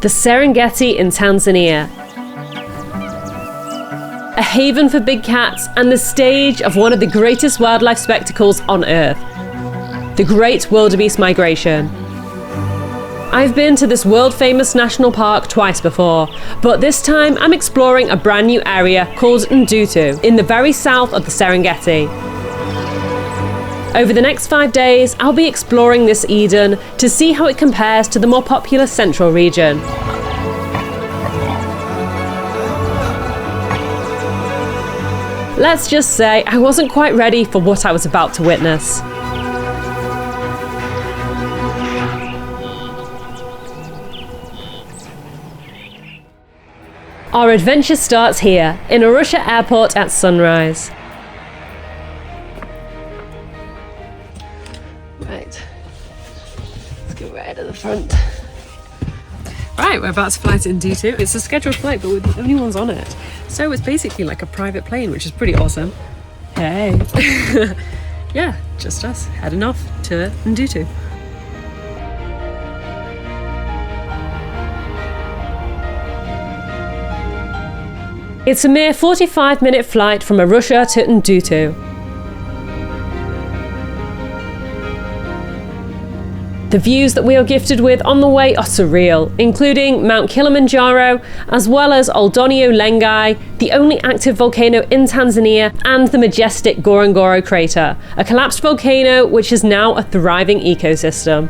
The Serengeti in Tanzania. A haven for big cats and the stage of one of the greatest wildlife spectacles on Earth, the Great Wildebeest Migration. I've been to this world-famous national park twice before, but this time I'm exploring a brand new area called Ndutu in the very south of the Serengeti. Over the next 5 days, I'll be exploring this Eden to see how it compares to the more popular central region. Let's just say I wasn't quite ready for what I was about to witness. Our adventure starts here, in Arusha Airport at sunrise. Right, let's go right at the front. Right, we're about to fly to Ndutu. It's a scheduled flight, but we're the only ones on it. So it's basically like a private plane, which is pretty awesome. Hey. Yeah, just us, heading off to Ndutu. It's a mere 45-minute flight from Arusha to Ndutu. The views that we are gifted with on the way are surreal, including Mount Kilimanjaro, as well as Oldonyo Lengai, the only active volcano in Tanzania, and the majestic Ngorongoro crater, a collapsed volcano which is now a thriving ecosystem.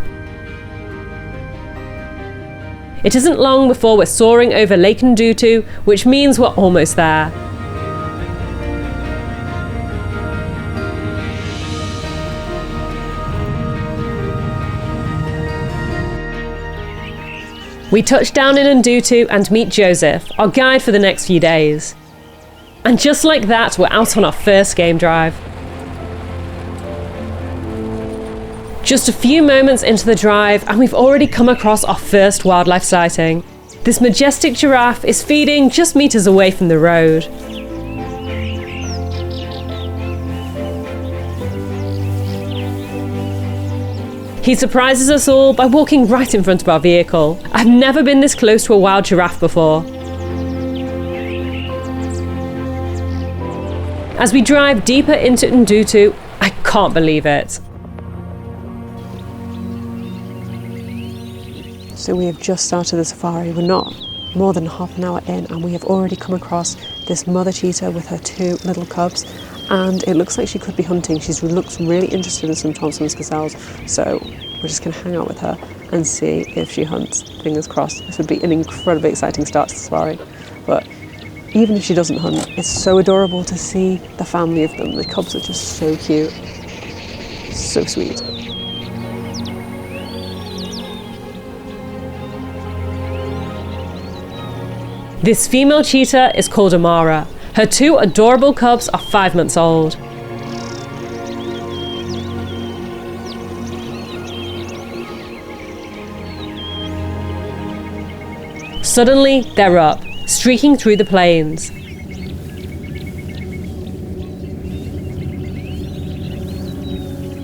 It isn't long before we're soaring over Lake Ndutu, which means we're almost there. We touch down in Ndutu and meet Joseph, our guide for the next few days. And just like that, we're out on our first game drive. Just a few moments into the drive and we've already come across our first wildlife sighting. This majestic giraffe is feeding just meters away from the road. He surprises us all by walking right in front of our vehicle. I've never been this close to a wild giraffe before. As we drive deeper into Ndutu, I can't believe it. So we have just started the safari. We're not more than half an hour in and we have already come across this mother cheetah with her 2 little cubs, and it looks like she could be hunting. She looks really interested in some Thompson's gazelles, so we're just going to hang out with her and see if she hunts. Fingers crossed. This would be an incredibly exciting start to the safari, but even if she doesn't hunt, it's so adorable to see the family of them. The cubs are just so cute, so sweet. This female cheetah is called Amara. Her 2 adorable cubs are 5 months old. Suddenly, they're up, streaking through the plains.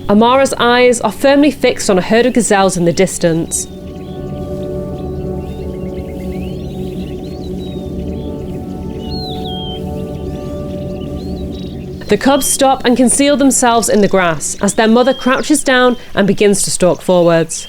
Amara's eyes are firmly fixed on a herd of gazelles in the distance. The cubs stop and conceal themselves in the grass as their mother crouches down and begins to stalk forwards.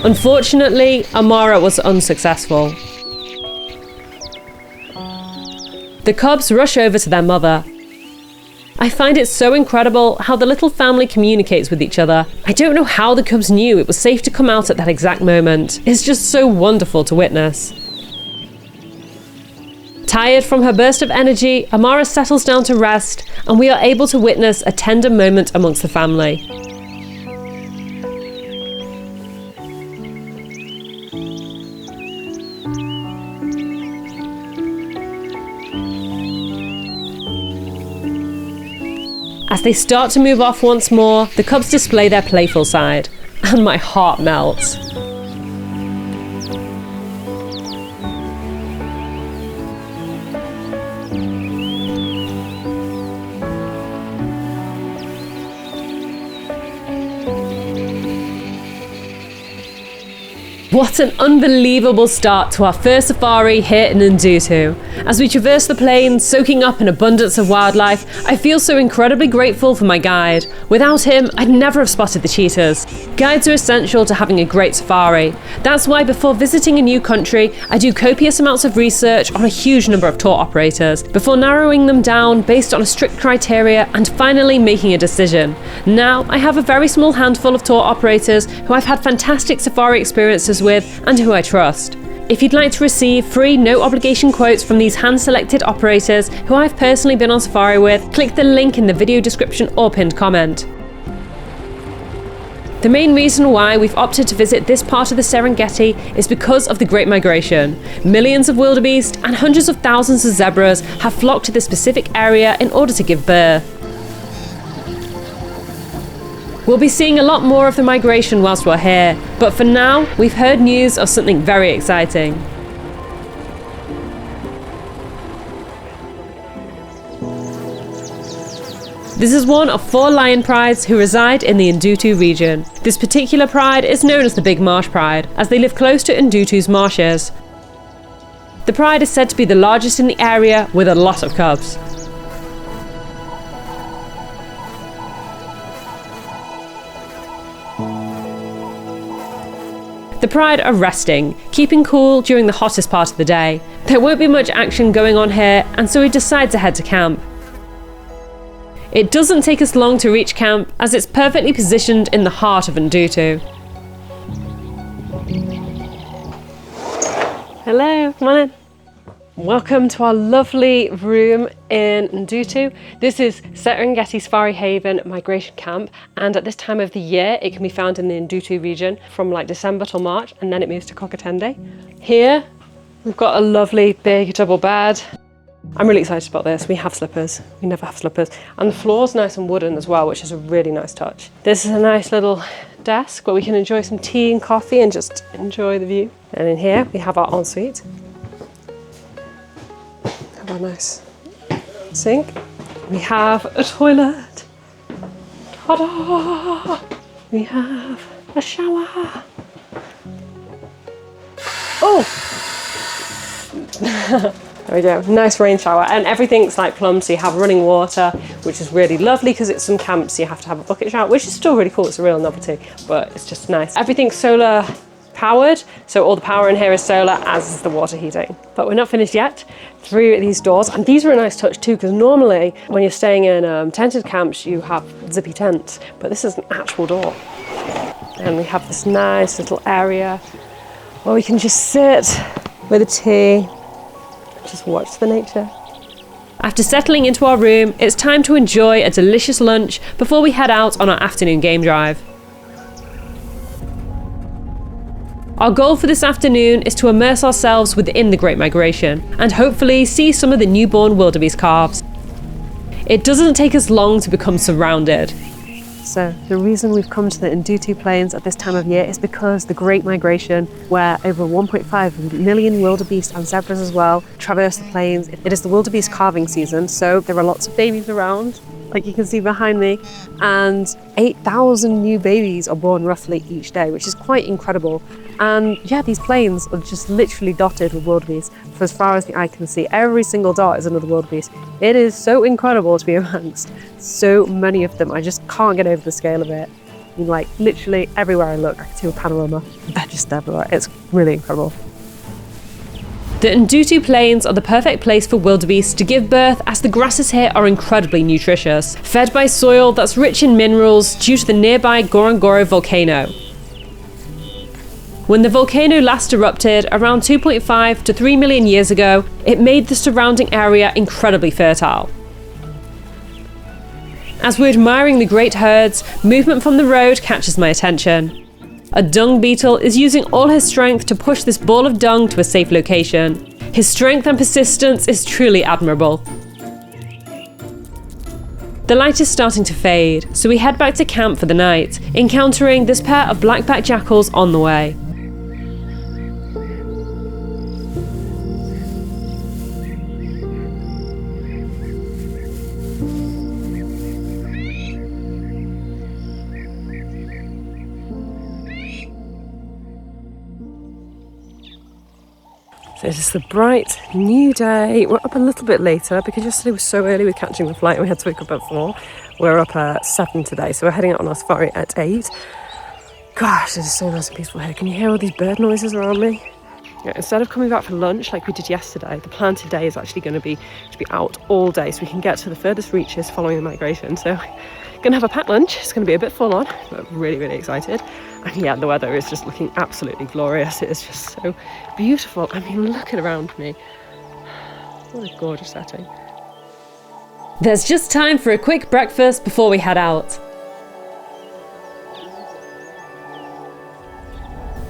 Unfortunately, Amara was unsuccessful. The cubs rush over to their mother. I find it so incredible how the little family communicates with each other. I don't know how the cubs knew it was safe to come out at that exact moment. It's just so wonderful to witness. Tired from her burst of energy, Amara settles down to rest, and we are able to witness a tender moment amongst the family. As they start to move off once more, the cubs display their playful side, and my heart melts. What an unbelievable start to our first safari here in Ndutu. As we traverse the plains, soaking up an abundance of wildlife, I feel so incredibly grateful for my guide. Without him, I'd never have spotted the cheetahs. Guides are essential to having a great safari. That's why before visiting a new country, I do copious amounts of research on a huge number of tour operators, before narrowing them down based on a strict criteria and finally making a decision. Now, I have a very small handful of tour operators who I've had fantastic safari experiences with and who I trust. If you'd like to receive free no obligation quotes from these hand-selected operators who I've personally been on safari with, click the link in the video description or pinned comment. The main reason why we've opted to visit this part of the Serengeti is because of the Great Migration. Millions of wildebeest and hundreds of thousands of zebras have flocked to this specific area in order to give birth. We'll be seeing a lot more of the migration whilst we're here, but for now, we've heard news of something very exciting. This is one of 4 lion prides who reside in the Ndutu region. This particular pride is known as the Big Marsh Pride, as they live close to Ndutu's marshes. The pride is said to be the largest in the area, with a lot of cubs. The pride are resting, keeping cool during the hottest part of the day. There won't be much action going on here, and so we decide to head to camp. It doesn't take us long to reach camp, as it's perfectly positioned in the heart of Ndutu. Hello, come on in. Welcome to our lovely room in Ndutu. This is Serengeti Safari Haven Migration Camp, and at this time of the year it can be found in the Ndutu region from like December till March, and then it moves to Kokatende. Here we've got a lovely big double bed. I'm really excited about this. We have slippers. We never have slippers. And the floor's nice and wooden as well, which is a really nice touch. This is a nice little desk where we can enjoy some tea and coffee and just enjoy the view. And in here we have our ensuite. Have our nice sink. We have a toilet. Ta-da! We have a shower. Oh! There we go, nice rain shower, and everything's like plumbed, so you have running water, which is really lovely because it's some camps, so you have to have a bucket shower, which is still really cool. It's a real novelty, but it's just nice. Everything's solar powered, so all the power in here is solar, as is the water heating. But we're not finished yet. Through these doors, and these are a nice touch too, because normally when you're staying in tented camps, you have zippy tents, but this is an actual door. And we have this nice little area where we can just sit with a tea, just watch the nature. After settling into our room, it's time to enjoy a delicious lunch before we head out on our afternoon game drive. Our goal for this afternoon is to immerse ourselves within the Great Migration and hopefully see some of the newborn wildebeest calves. It doesn't take us long to become surrounded. So the reason we've come to the Ndutu Plains at this time of year is because the Great Migration, where over 1.5 million wildebeest and zebras as well traverse the plains. It is the wildebeest calving season, so there are lots of babies around, like you can see behind me, and 8,000 new babies are born roughly each day, which is quite incredible. And yeah, these plains are just literally dotted with wildebeest for as far as the eye can see. Every single dot is another wildebeest. It is so incredible to be amongst so many of them. I just can't get over the scale of it. I mean, like literally everywhere I look, I can see a panorama. They're just everywhere. It's really incredible. The Ndutu Plains are the perfect place for wildebeest to give birth, as the grasses here are incredibly nutritious, fed by soil that's rich in minerals due to the nearby Ngorongoro volcano. When the volcano last erupted around 2.5 to 3 million years ago, it made the surrounding area incredibly fertile. As we're admiring the great herds, movement from the road catches my attention. A dung beetle is using all his strength to push this ball of dung to a safe location. His strength and persistence is truly admirable. The light is starting to fade, so we head back to camp for the night, encountering this pair of black-backed jackals on the way. So it is the bright new day. We're up a little bit later because yesterday was so early with catching the flight and we had to wake up at 4. We're up at 7 today, so we're heading out on our safari at 8. Gosh, it is so nice and peaceful here. Can you hear all these bird noises around me? Yeah, instead of coming back for lunch like we did yesterday, the plan today is actually going to be out all day so we can get to the furthest reaches following the migration. So we're going to have a packed lunch. It's going to be a bit full on, but really, really excited. And yeah, the weather is just looking absolutely glorious. It is just so beautiful. I mean, look at around me. What a gorgeous setting. There's just time for a quick breakfast before we head out.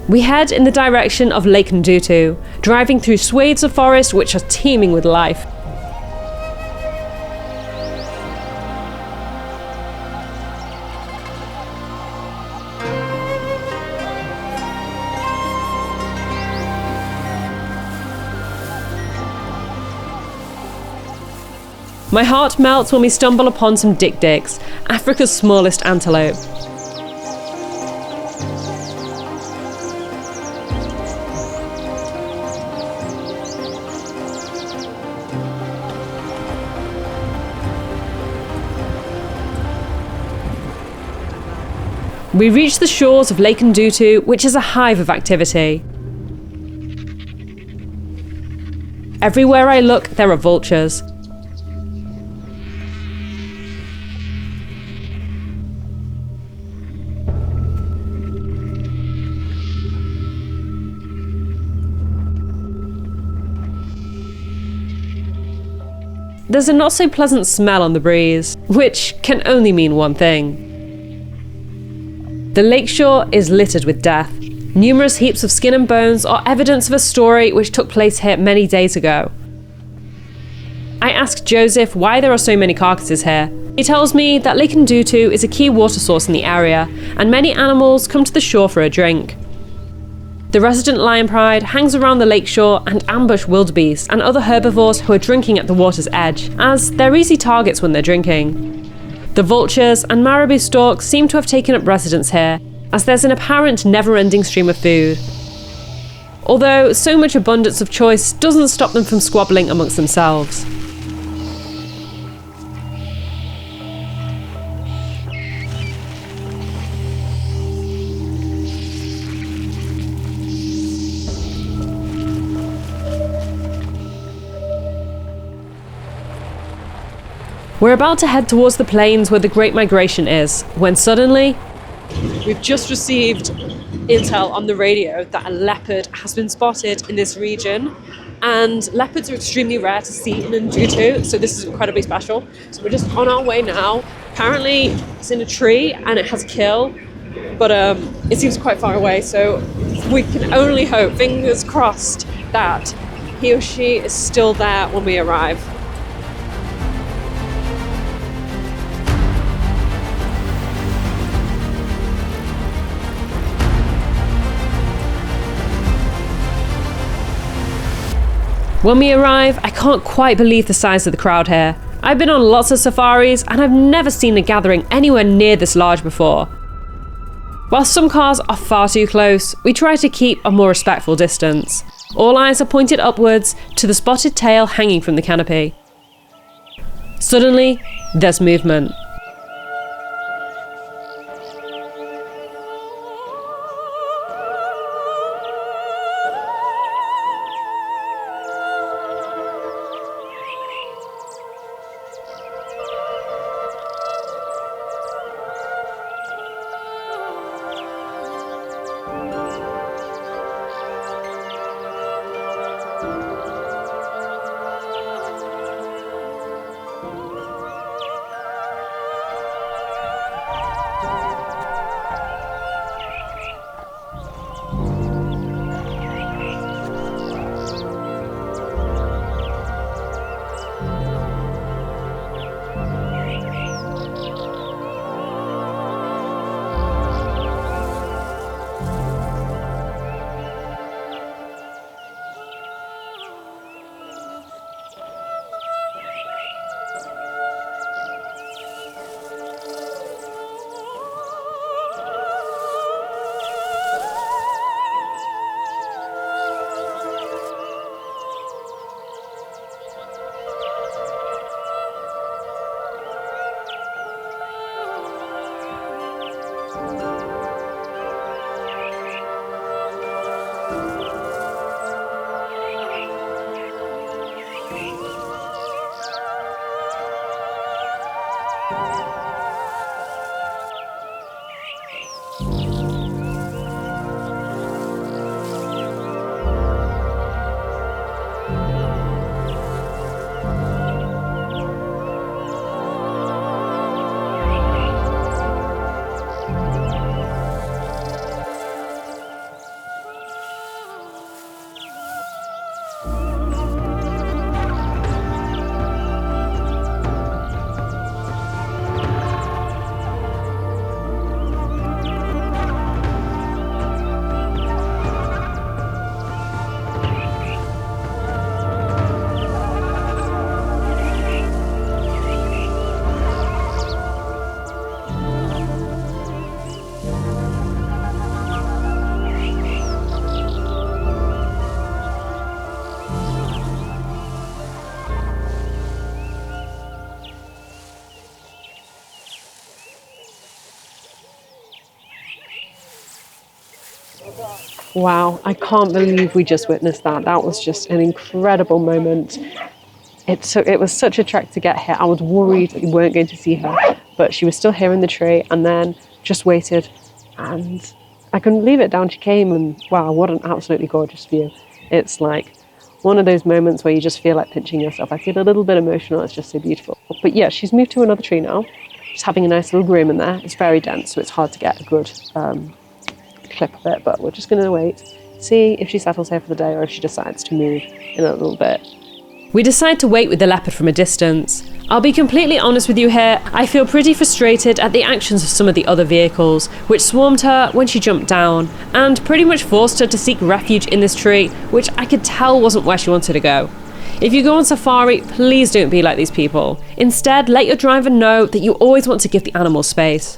We head in the direction of Lake Ndutu, driving through swathes of forest which are teeming with life. My heart melts when we stumble upon some dik-diks, Africa's smallest antelope. We reach the shores of Lake Ndutu, which is a hive of activity. Everywhere I look, there are vultures. There's a not so pleasant smell on the breeze, which can only mean one thing. The lakeshore is littered with death. Numerous heaps of skin and bones are evidence of a story which took place here many days ago. I asked Joseph why there are so many carcasses here. He tells me that Lake Ndutu is a key water source in the area, and many animals come to the shore for a drink. The resident lion pride hangs around the lakeshore and ambush wildebeest and other herbivores who are drinking at the water's edge, as they're easy targets when they're drinking. The vultures and marabou storks seem to have taken up residence here, as there's an apparent never-ending stream of food. Although so much abundance of choice doesn't stop them from squabbling amongst themselves. We're about to head towards the plains where the Great Migration is, when suddenly... We've just received intel on the radio that a leopard has been spotted in this region, and leopards are extremely rare to see in Ndutu, so this is incredibly special. So we're just on our way now. Apparently it's in a tree and it has a kill, but it seems quite far away, so we can only hope, fingers crossed, that he or she is still there when we arrive. When we arrive, I can't quite believe the size of the crowd here. I've been on lots of safaris and I've never seen a gathering anywhere near this large before. While some cars are far too close, we try to keep a more respectful distance. All eyes are pointed upwards to the spotted tail hanging from the canopy. Suddenly, there's movement. Wow, I can't believe we just witnessed that. That was just an incredible moment. It was such a trek to get here. I was worried that we weren't going to see her, but she was still here in the tree and then just waited. And I couldn't leave it down. She came and wow, what an absolutely gorgeous view. It's like one of those moments where you just feel like pinching yourself. I feel a little bit emotional. It's just so beautiful. But yeah, she's moved to another tree now. She's having a nice little groom in there. It's very dense, so it's hard to get a good clip of it, but we're just going to wait, see if she settles here for the day or if she decides to move in a little bit. We decide to wait with the leopard from a distance. I'll be completely honest with you here, I feel pretty frustrated at the actions of some of the other vehicles, which swarmed her when she jumped down, and pretty much forced her to seek refuge in this tree, which I could tell wasn't where she wanted to go. If you go on safari, please don't be like these people. Instead, let your driver know that you always want to give the animal space.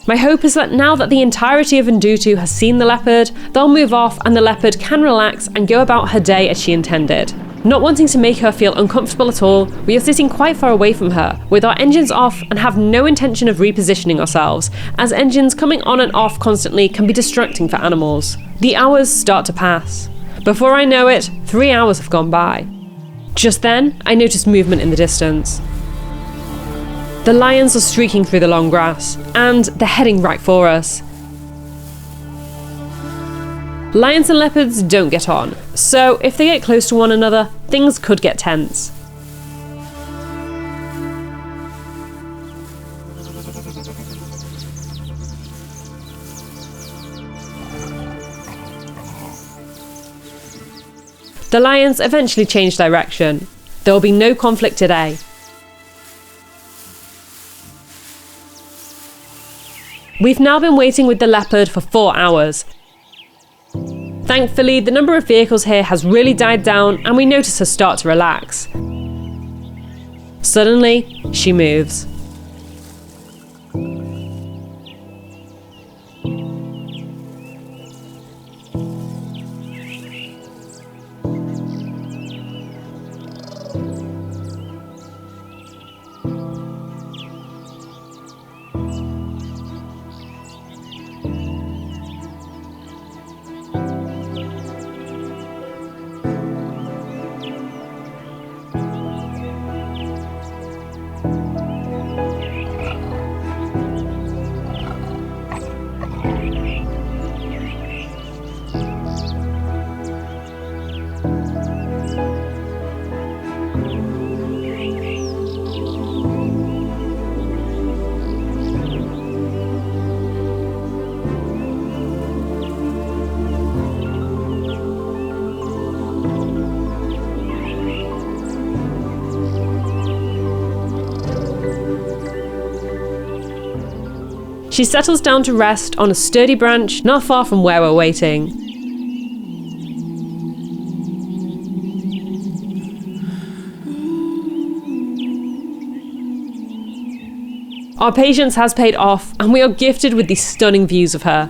My hope is that now that the entirety of Ndutu has seen the leopard, they'll move off and the leopard can relax and go about her day as she intended. Not wanting to make her feel uncomfortable at all, we are sitting quite far away from her, with our engines off and have no intention of repositioning ourselves, as engines coming on and off constantly can be distracting for animals. The hours start to pass. Before I know it, 3 hours have gone by. Just then, I noticed movement in the distance. The lions are streaking through the long grass, and they're heading right for us. Lions and leopards don't get on, so if they get close to one another, things could get tense. The lions eventually change direction. There will be no conflict today. We've now been waiting with the leopard for 4 hours. Thankfully, the number of vehicles here has really died down and we notice her start to relax. Suddenly, she moves. She settles down to rest on a sturdy branch not far from where we're waiting. Our patience has paid off, and we are gifted with these stunning views of her.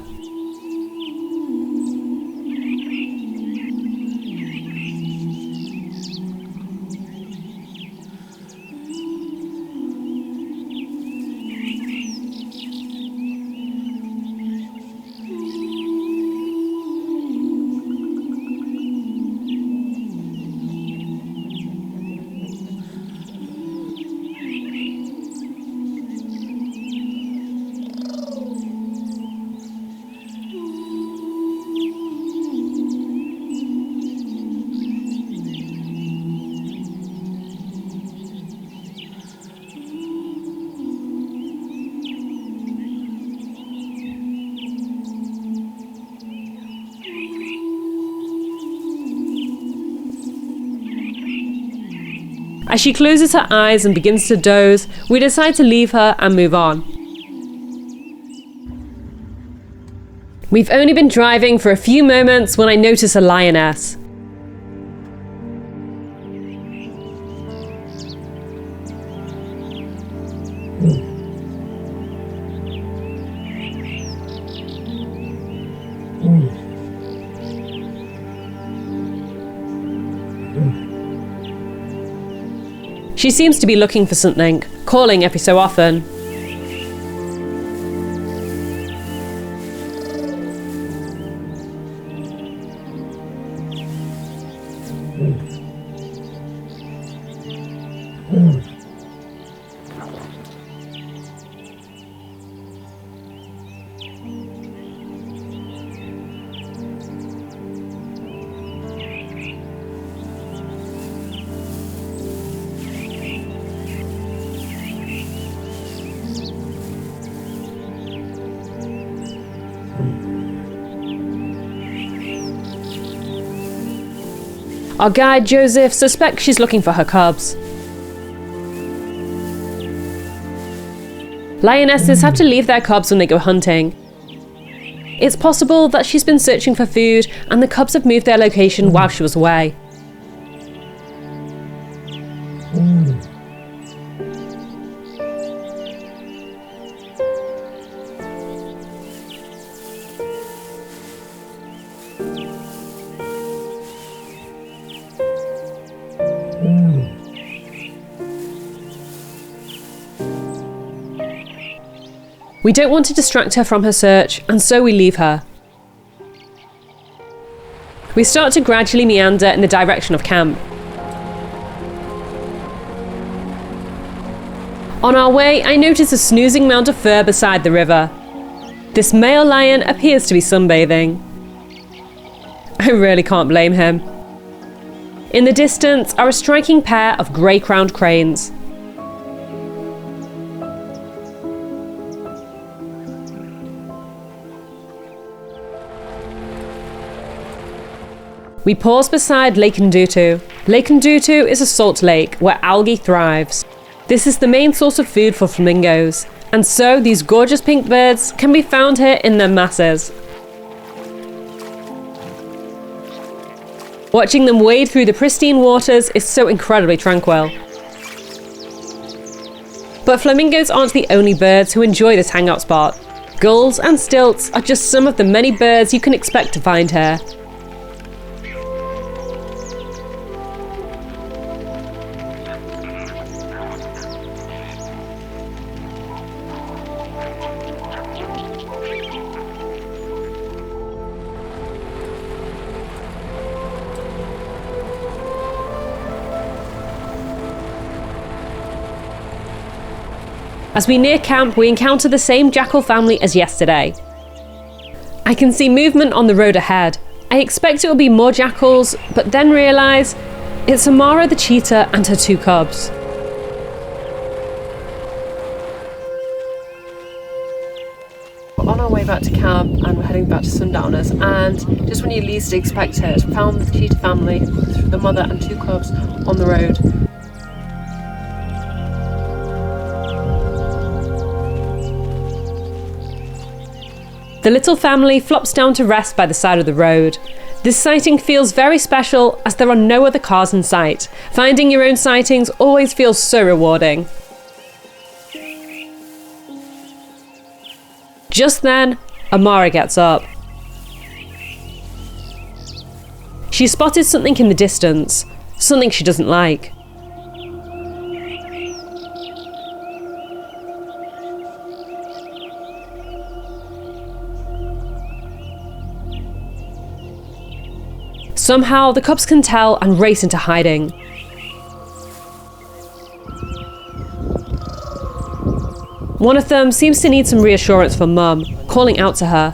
As she closes her eyes and begins to doze, we decide to leave her and move on. We've only been driving for a few moments when I notice a lioness. She seems to be looking for something, calling every so often. Our guide, Joseph, suspects she's looking for her cubs. Lionesses have to leave their cubs when they go hunting. It's possible that she's been searching for food and the cubs have moved their location while she was away. We don't want to distract her from her search, and so we leave her. We start to gradually meander in the direction of camp. On our way, I notice a snoozing mound of fur beside the river. This male lion appears to be sunbathing. I really can't blame him. In the distance are a striking pair of grey-crowned cranes. We pause beside Lake Ndutu. Lake Ndutu is a salt lake where algae thrives. This is the main source of food for flamingos, and so these gorgeous pink birds can be found here in their masses. Watching them wade through the pristine waters is so incredibly tranquil. But flamingos aren't the only birds who enjoy this hangout spot. Gulls and stilts are just some of the many birds you can expect to find here. As we near camp, we encounter the same jackal family as yesterday. I can see movement on the road ahead. I expect it will be more jackals, but then realise it's Amara the cheetah and her 2 cubs. We're on our way back to camp and we're heading back to Sundowners, and just when you least expect it, found the cheetah family, the mother and 2 cubs on the road. The little family flops down to rest by the side of the road. This sighting feels very special as there are no other cars in sight. Finding your own sightings always feels so rewarding. Just then, Amara gets up. She spotted something in the distance, something she doesn't like. Somehow, the cubs can tell and race into hiding. One of them seems to need some reassurance from Mum, calling out to her.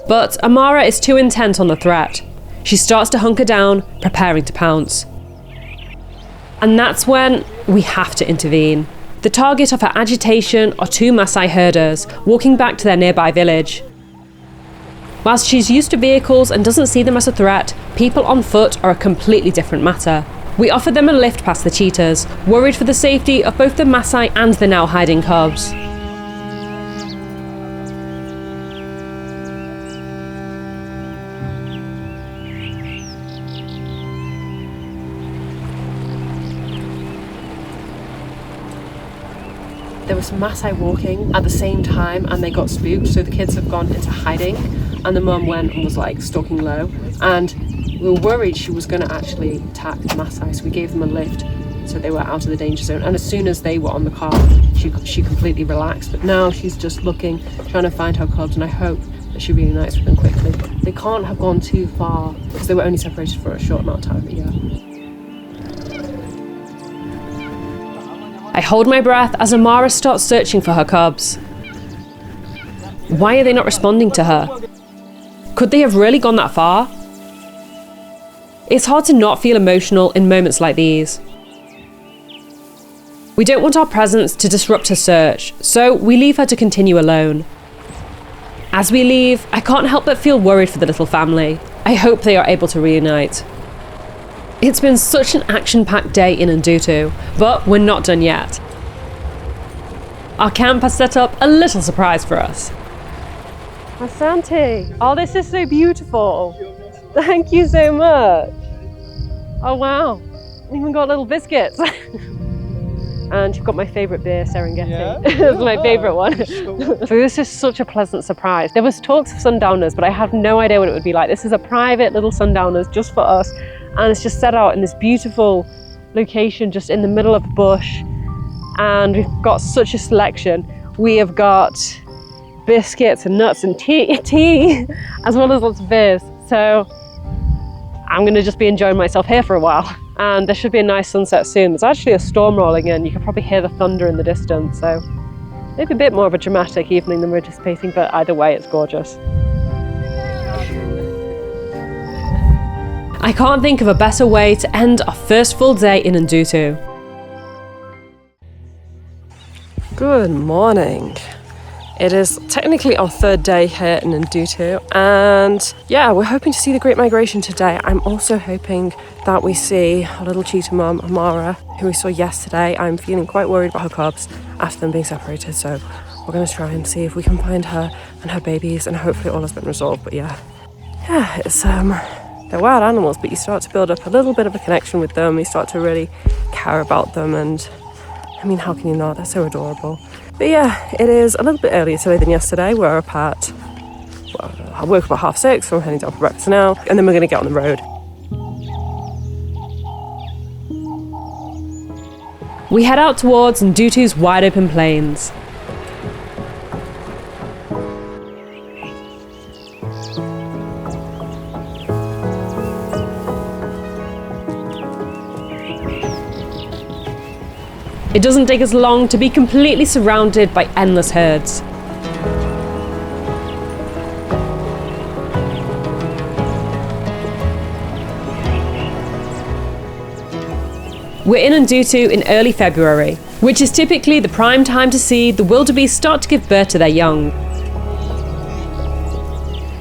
But Amara is too intent on the threat. She starts to hunker down, preparing to pounce. And that's when we have to intervene. The target of her agitation are two Maasai herders walking back to their nearby village. Whilst she's used to vehicles and doesn't see them as a threat, people on foot are a completely different matter. We offered them a lift past the cheetahs, worried for the safety of both the Maasai and the now hiding cubs. There was Maasai walking at the same time and they got spooked, so the kids have gone into hiding and the mum went and was like stalking low, and we were worried she was going to actually attack the Maasai, so we gave them a lift so they were out of the danger zone, and as soon as they were on the car she completely relaxed. But now she's just looking, trying to find her cubs, and I hope that she reunites with them quickly. They can't have gone too far because they were only separated for a short amount of time, but yeah. I hold my breath as Amara starts searching for her cubs. Why are they not responding to her? Could they have really gone that far? It's hard to not feel emotional in moments like these. We don't want our presence to disrupt her search, so we leave her to continue alone. As we leave, I can't help but feel worried for the little family. I hope they are able to reunite. It's been such an action-packed day in Ndutu, but we're not done yet. Our camp has set up a little surprise for us. Asante, oh, this is so beautiful. Thank you so much. Oh wow, even got little biscuits. And you've got my favourite beer, Serengeti. Yeah? It's my favourite one. So this is such a pleasant surprise. There was talks of sundowners, but I had no idea what it would be like. This is a private little sundowners just for us. And it's just set out in this beautiful location just in the middle of the bush. And we've got such a selection. We have got biscuits and nuts and tea as well as lots of beers. So I'm gonna just be enjoying myself here for a while. And there should be a nice sunset soon. There's actually a storm rolling in. You can probably hear the thunder in the distance. So maybe a bit more of a dramatic evening than we're anticipating, but either way, it's gorgeous. I can't think of a better way to end our first full day in Ndutu. Good morning. It is technically our third day here in Ndutu, and yeah, we're hoping to see the Great Migration today. I'm also hoping that we see our little cheetah mum, Amara, who we saw yesterday. I'm feeling quite worried about her cubs after them being separated, so we're going to try and see if we can find her and her babies, and hopefully all has been resolved. But yeah, it's they're wild animals, but you start to build up a little bit of a connection with them. You start to really care about them, and I mean, how can you not? They're so adorable. But yeah, it is a little bit earlier today than yesterday. We're up at, well, I woke up at 6:30, so I'm heading down for breakfast now, and then we're going to get on the road. We head out towards Ndutu's wide open plains. It doesn't take us long to be completely surrounded by endless herds. We're in Ndutu in early February, which is typically the prime time to see the wildebeest start to give birth to their young.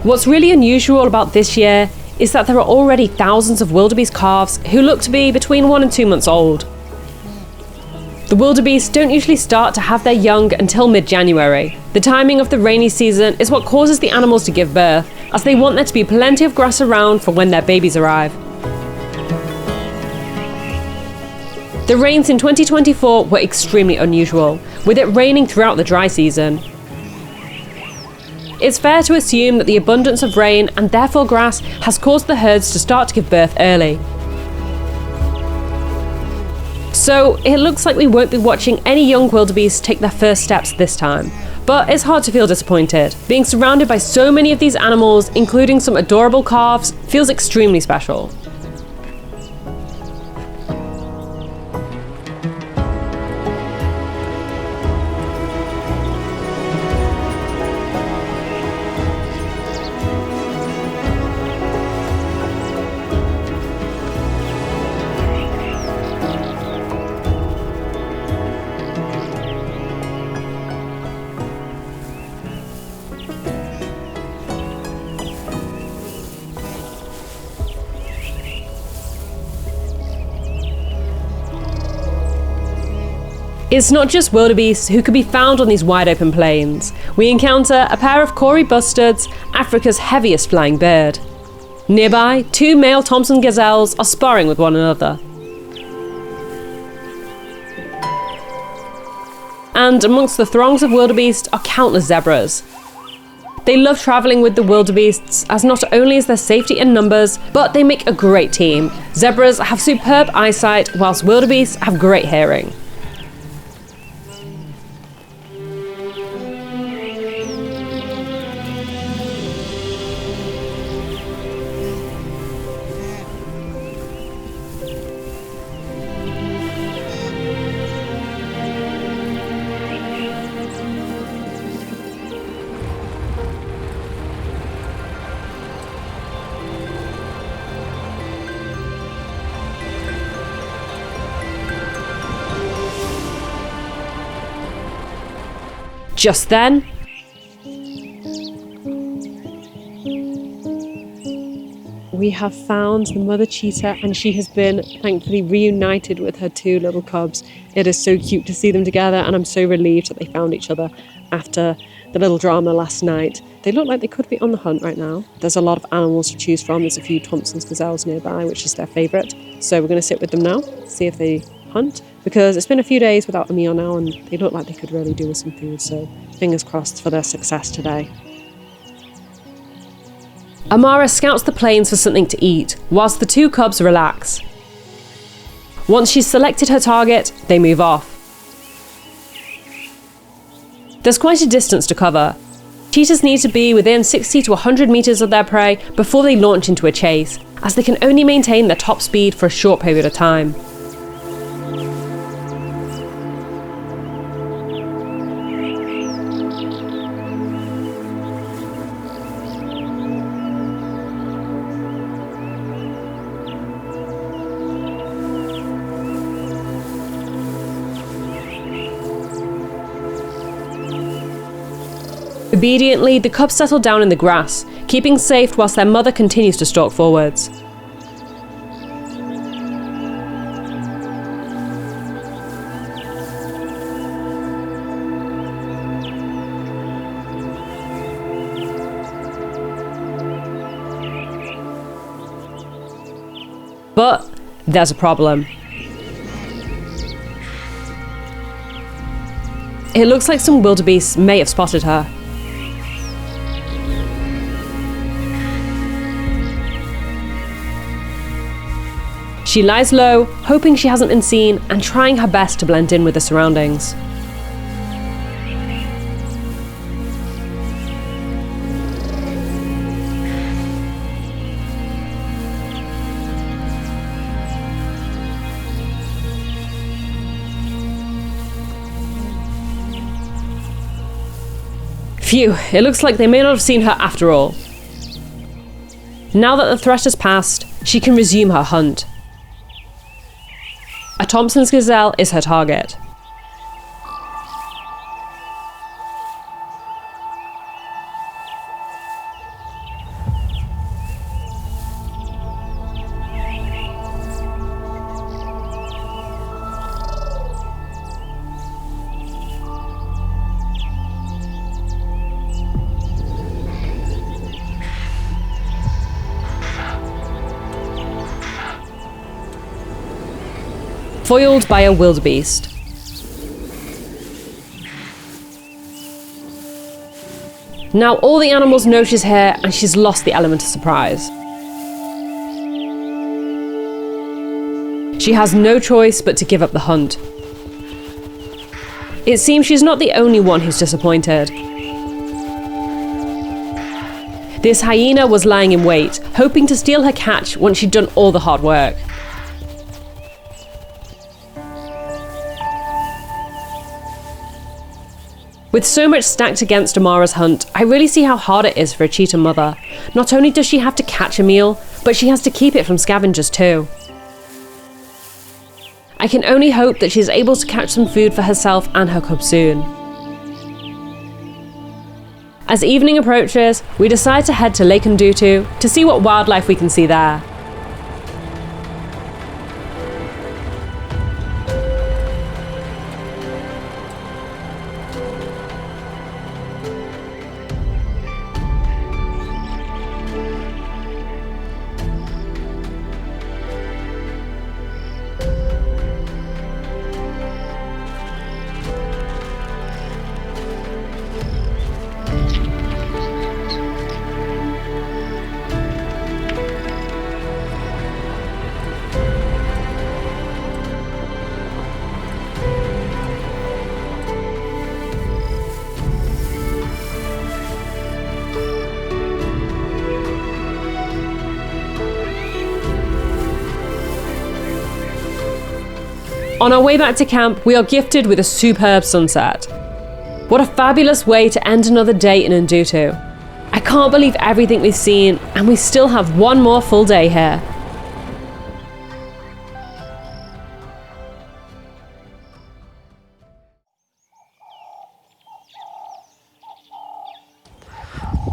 What's really unusual about this year is that there are already thousands of wildebeest calves who look to be between 1 and 2 months old. The wildebeest don't usually start to have their young until mid-January. The timing of the rainy season is what causes the animals to give birth, as they want there to be plenty of grass around for when their babies arrive. The rains in 2024 were extremely unusual, with it raining throughout the dry season. It's fair to assume that the abundance of rain and therefore grass has caused the herds to start to give birth early. So it looks like we won't be watching any young wildebeest take their first steps this time. But it's hard to feel disappointed. Being surrounded by so many of these animals, including some adorable calves, feels extremely special. It's not just wildebeests who could be found on these wide open plains. We encounter a pair of Kori bustards, Africa's heaviest flying bird. Nearby, 2 male Thompson gazelles are sparring with one another. And amongst the throngs of wildebeest are countless zebras. They love travelling with the wildebeests, as not only is there safety in numbers, but they make a great team. Zebras have superb eyesight, whilst wildebeests have great hearing. Just then, we have found the mother cheetah, and she has been thankfully reunited with her 2 little cubs. It is so cute to see them together, and I'm so relieved that they found each other after the little drama last night. They look like they could be on the hunt right now. There's a lot of animals to choose from. There's a few Thompson's gazelles nearby, which is their favourite. So we're going to sit with them now, see if they hunt, because it's been a few days without a meal now, and they look like they could really do with some food. So fingers crossed for their success today. Amara scouts the plains for something to eat, whilst the 2 cubs relax. Once she's selected her target, they move off. There's quite a distance to cover. Cheetahs need to be within 60 to 100 metres of their prey before they launch into a chase, as they can only maintain their top speed for a short period of time. Obediently, the cubs settle down in the grass, keeping safe whilst their mother continues to stalk forwards. But there's a problem. It looks like some wildebeests may have spotted her. She lies low, hoping she hasn't been seen and trying her best to blend in with the surroundings. Phew, it looks like they may not have seen her after all. Now that the threat has passed, she can resume her hunt. A Thompson's gazelle is her target. Foiled by a wildebeest. Now all the animals know she's here and she's lost the element of surprise. She has no choice but to give up the hunt. It seems she's not the only one who's disappointed. This hyena was lying in wait, hoping to steal her catch once she'd done all the hard work. With so much stacked against Amara's hunt, I really see how hard it is for a cheetah mother. Not only does she have to catch a meal, but she has to keep it from scavengers too. I can only hope that she is able to catch some food for herself and her cub soon. As evening approaches, we decide to head to Lake Ndutu to see what wildlife we can see there. On our way back to camp, we are gifted with a superb sunset. What a fabulous way to end another day in Ndutu. I can't believe everything we've seen, and we still have one more full day here.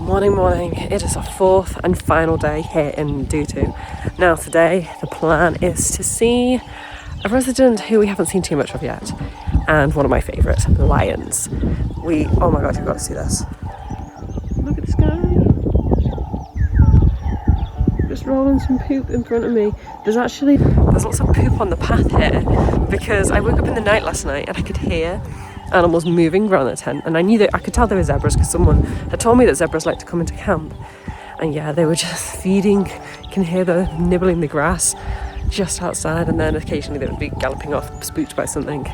Morning. It is our fourth and final day here in Ndutu. Now today, the plan is to see a resident who we haven't seen too much of yet, and one of my favourite, lions. Oh my god, you've got to see this. Look at this guy. Just rolling some poop in front of me. There's lots of poop on the path here, because I woke up in the night last night and I could hear animals moving around the tent, and I could tell they were zebras because someone had told me that zebras like to come into camp, and yeah, they were just feeding. You can hear them nibbling the grass just outside, and then occasionally they would be galloping off, spooked by something.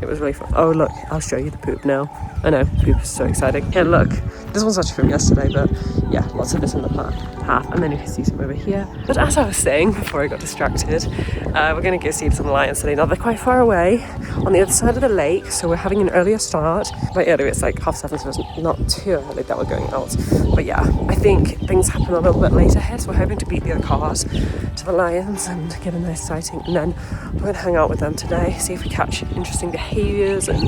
It was really fun. Oh look, I'll show you the poop now. I know, poop is so exciting. Yeah, look, this one's actually from yesterday, but yeah, lots of this in the path, and then you can see some over here. But as I was saying before I got distracted, we're going to go see some lions today. Now they're quite far away on the other side of the lake, so we're having an earlier start. By earlier, it's like 7:30, so it's not too early that we're going out. But yeah, I think things happen a little bit later here, so we're hoping to beat the other cars to the lions and get a nice sighting, and then we're going to hang out with them today, see if we catch interesting behaviours. And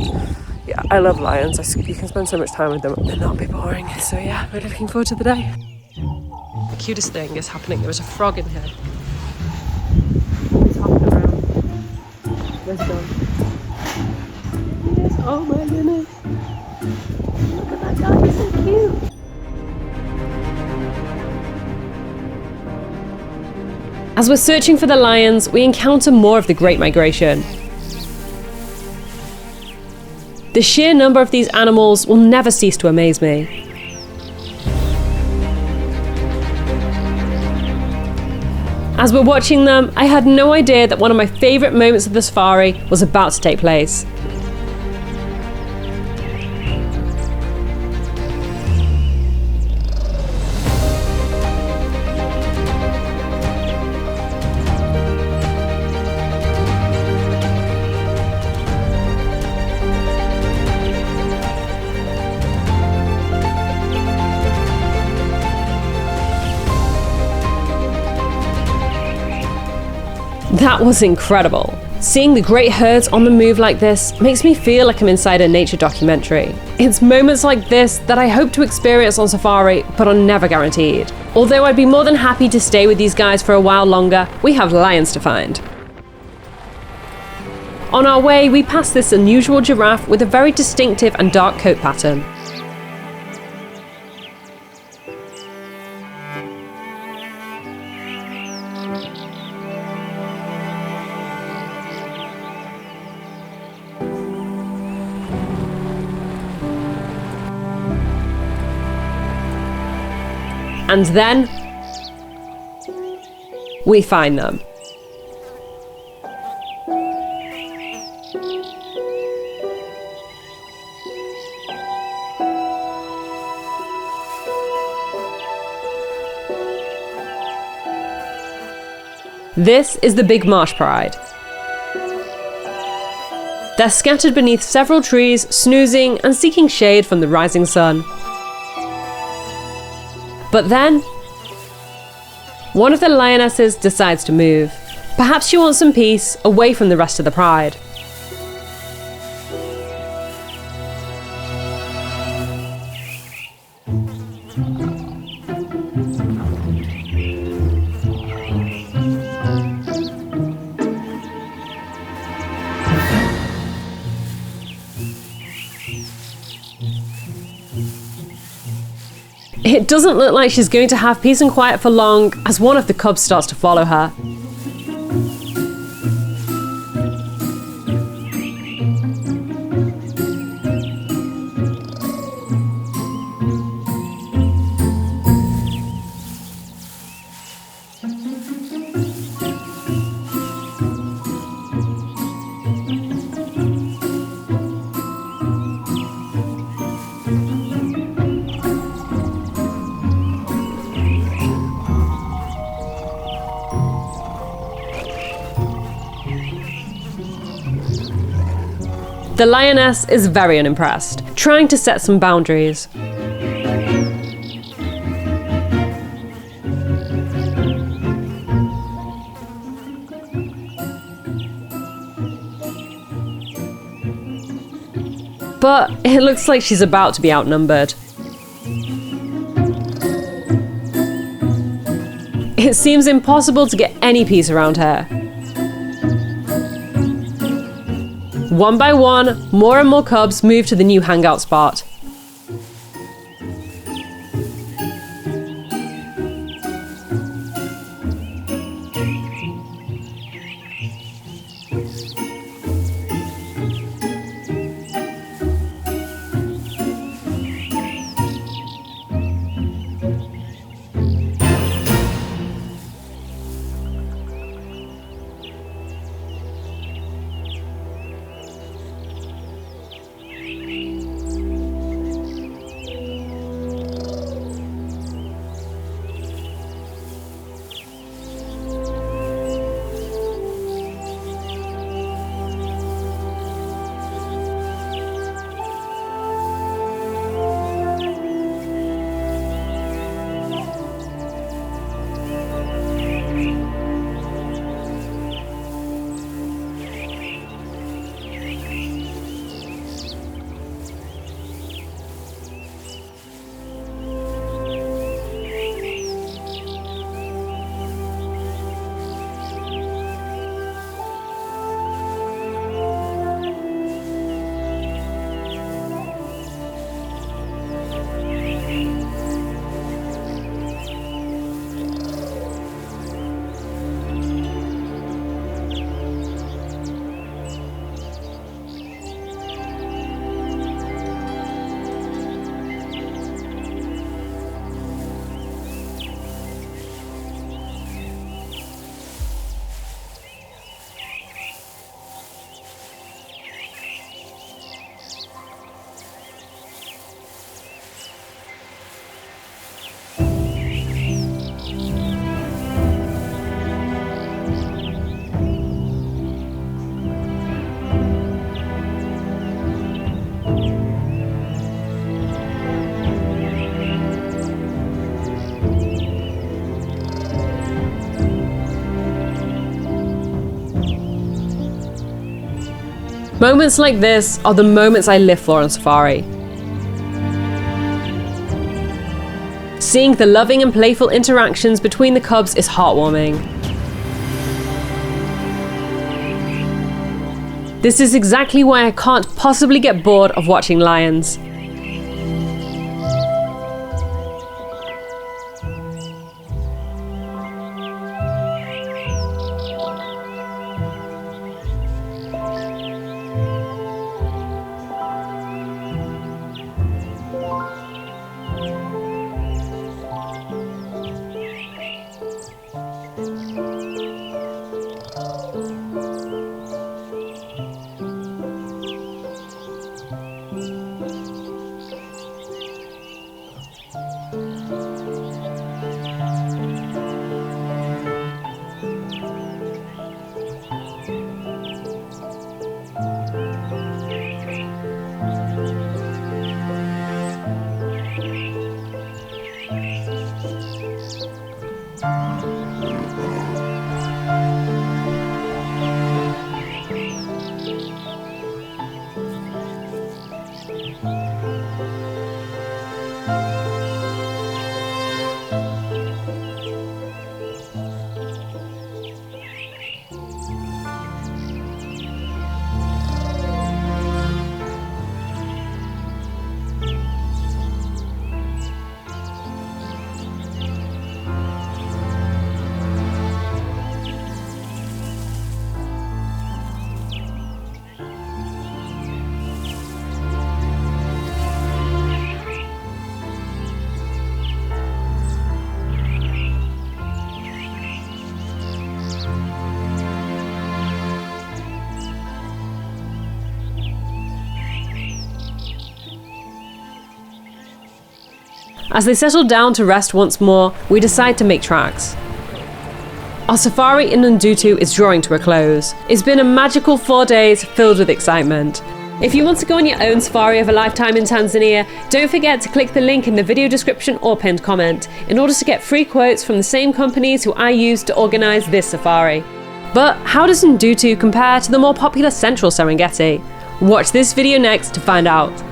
yeah, I love lions. You can spend so much time with them and not be boring. So yeah, we're looking forward to the day. The cutest thing is happening. There was a frog in here. He's hopping around. Where's he gone? Yes, oh my goodness. Look at that guy, he's so cute. As we're searching for the lions, we encounter more of the Great Migration. The sheer number of these animals will never cease to amaze me. As we're watching them, I had no idea that one of my favourite moments of the safari was about to take place. That was incredible. Seeing the great herds on the move like this makes me feel like I'm inside a nature documentary. It's moments like this that I hope to experience on safari, but are never guaranteed. Although I'd be more than happy to stay with these guys for a while longer, we have lions to find. On our way, we pass this unusual giraffe with a very distinctive and dark coat pattern. And then we find them. This is the Big Marsh Pride. They're scattered beneath several trees, snoozing and seeking shade from the rising sun. But then, one of the lionesses decides to move. Perhaps she wants some peace away from the rest of the pride. It doesn't look like she's going to have peace and quiet for long, as one of the cubs starts to follow her. The lioness is very unimpressed, trying to set some boundaries. But it looks like she's about to be outnumbered. It seems impossible to get any peace around her. One by one, more and more cubs move to the new hangout spot. Moments like this are the moments I live for on safari. Seeing the loving and playful interactions between the cubs is heartwarming. This is exactly why I can't possibly get bored of watching lions. As they settle down to rest once more, we decide to make tracks. Our safari in Ndutu is drawing to a close. It's been a magical 4 days filled with excitement. If you want to go on your own safari of a lifetime in Tanzania, don't forget to click the link in the video description or pinned comment in order to get free quotes from the same companies who I used to organise this safari. But how does Ndutu compare to the more popular central Serengeti? Watch this video next to find out.